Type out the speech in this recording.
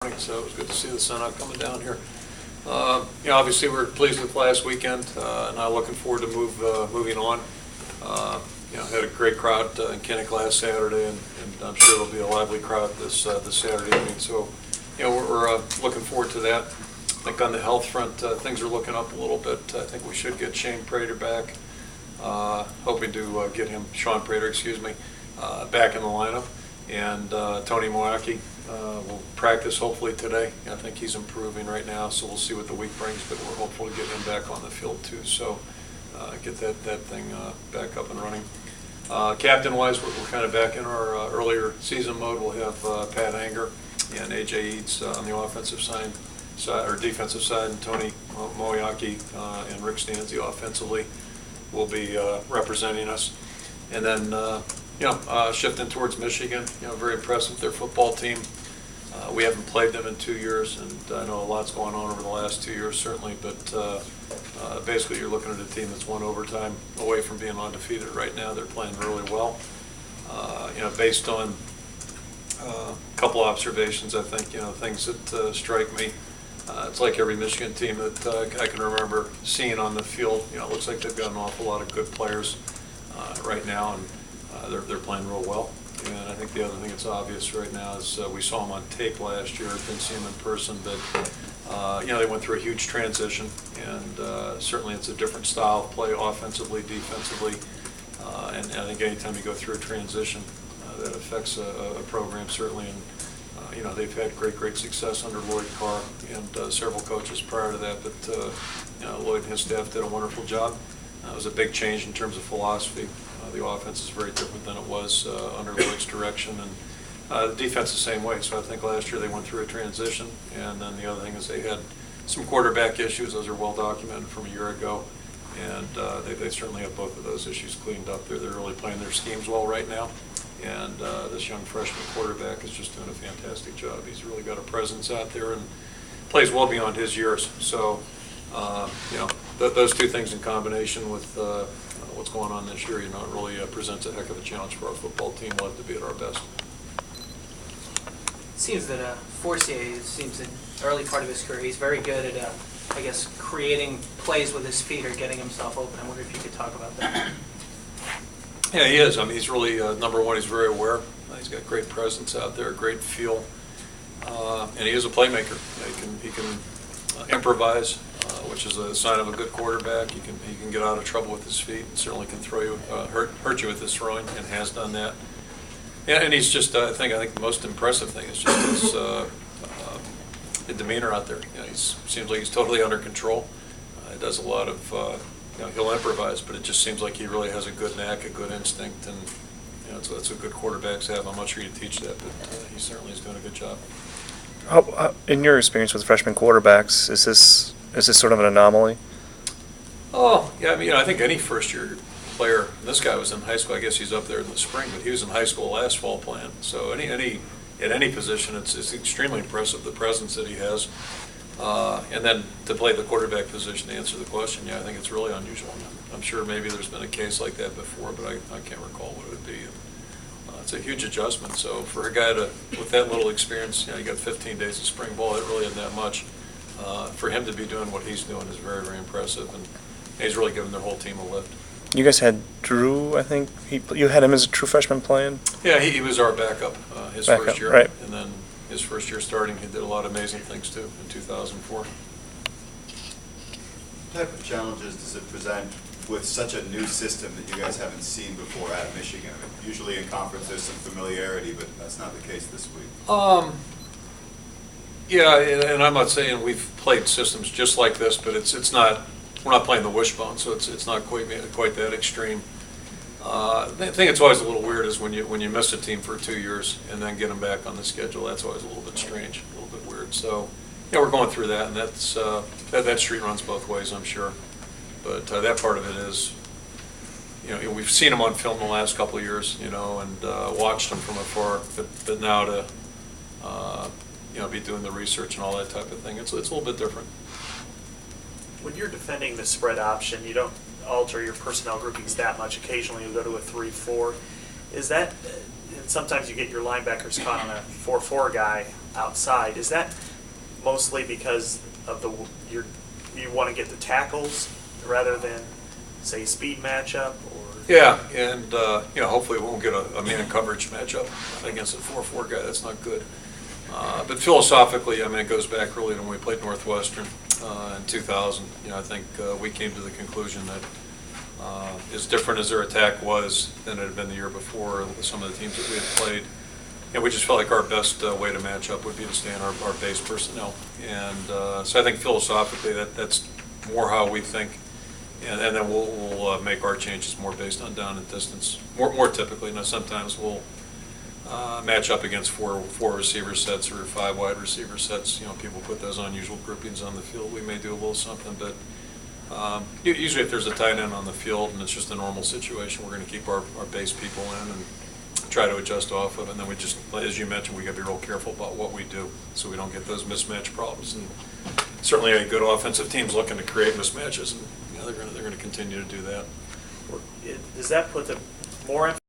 morning, so it was good to see the sun out coming down here. Obviously we're pleased with last weekend, and now looking forward to moving on. Had a great crowd in Kinnick last Saturday, and I'm sure there'll be a lively crowd this Saturday evening. So, we're looking forward to that. I think on the health front, things are looking up a little bit. I think we should get Shane Prater back. Hoping to get Sean Prater, back in the lineup. And Tony Moyaki will practice hopefully today. I think he's improving right now, so we'll see what the week brings, but we're hopeful to get him back on the field too. So get that thing back up and running. Captain-wise, we're kind of back in our earlier season mode. We'll have Pat Anger and A.J. Eads on the offensive side or defensive side, and Tony Moyaki and Rick Stanzi offensively will be representing us. And then, shifting towards Michigan, very impressed with their football team. We haven't played them in 2 years, and I know a lot's going on over the last 2 years, certainly, but basically you're looking at a team that's one overtime away from being undefeated right now. They're playing really well. Based on a couple observations, I think, things that strike me. It's like every Michigan team that I can remember seeing on the field. It looks like they've got an awful lot of good players right now, and they're playing real well. And I think the other thing that's obvious right now is we saw them on tape last year, didn't see them in person, but they went through a huge transition, and certainly it's a different style of play offensively, defensively, and I think anytime you go through a transition, that affects a program certainly. And they've had great success under Lloyd Carr and several coaches prior to that, but Lloyd and his staff did a wonderful job. It was a big change in terms of philosophy. The offense is very different than it was under Lloyd's direction, and the defense the same way. So I think last year they went through a transition, and then the other thing is they had some quarterback issues. Those are well documented from a year ago, and they certainly have both of those issues cleaned up. They're really playing their schemes well right now. And this young freshman quarterback is just doing a fantastic job. He's really got a presence out there and plays well beyond his years. So, those two things in combination with what's going on this year, it really presents a heck of a challenge for our football team. We'll have to be at our best. It seems that Forcier seems in the early part of his career, he's very good at, creating plays with his feet or getting himself open. I wonder if you could talk about that. Yeah, he is. I mean, he's really, number one, he's very aware. He's got great presence out there, great feel, and he is a playmaker. He can improvise, which is a sign of a good quarterback. He can get out of trouble with his feet, and certainly can throw you, hurt you with his throwing, and has done that. And he's just, I think the most impressive thing is just his demeanor out there. He seems like he's totally under control. He does a lot of. He'll improvise, but it just seems like he really has a good knack, a good instinct, and that's what good quarterbacks have. I'm not sure you teach that, but he certainly is doing a good job. In your experience with freshman quarterbacks, is this sort of an anomaly? Oh, yeah. I mean, I think any first-year player. This guy was in high school. I guess he's up there in the spring, but he was in high school last fall playing. So at any position, it's extremely impressive the presence that he has. And then to play the quarterback position to answer the question, I think it's really unusual. I'm sure maybe there's been a case like that before, but I can't recall what it would be. It's a huge adjustment. So for a guy with that little experience, you got 15 days of spring ball, it really isn't that much. For him to be doing what he's doing is very, very impressive, and he's really given their whole team a lift. You guys had Drew, I think. You had him as a true freshman playing? Yeah, he was our backup his first year. Right. And then his first year starting, he did a lot of amazing things too in 2004. What type of challenges does it present with such a new system that you guys haven't seen before at Michigan? I mean, usually in conference there's some familiarity, but that's not the case this week. Yeah, and I'm not saying we've played systems just like this, but it's not. We're not playing the wishbone, so it's not quite that extreme. The thing that's always a little weird is when you miss a team for 2 years and then get them back on the schedule. That's always a little bit strange, a little bit weird. So, we're going through that, and that's that street runs both ways, I'm sure. But that part of it is, we've seen them on film the last couple of years, and watched them from afar. But now to be doing the research and all that type of thing, it's a little bit different. When you're defending the spread option, you don't alter your personnel groupings that much. Occasionally you go to a 3-4. Is that, and sometimes you get your linebackers caught on a 4-4 guy. outside. Is that mostly because of you want to get the tackles rather than, say, speed matchup, or? Yeah, and, hopefully we won't get a man coverage matchup against a 4-4 guy. That's not good. But philosophically, I mean, it goes back really to when we played Northwestern in 2000. I think we came to the conclusion that as different as their attack was than it had been the year before with some of the teams that we had played, we just felt like our best way to match up would be to stay on our base personnel. And so I think philosophically that's more how we think. And then we'll make our changes more based on down and distance. More typically. Now sometimes we'll match up against four receiver sets or 5 wide receiver sets. People put those unusual groupings on the field. We may do a little something, but usually if there's a tight end on the field and it's just a normal situation, we're going to keep our base people in and try to adjust off of it. And then we just, as you mentioned, we got to be real careful about what we do so we don't get those mismatch problems. And certainly a good offensive team's looking to create mismatches, and they're going to continue to do that. Does that put the more emphasis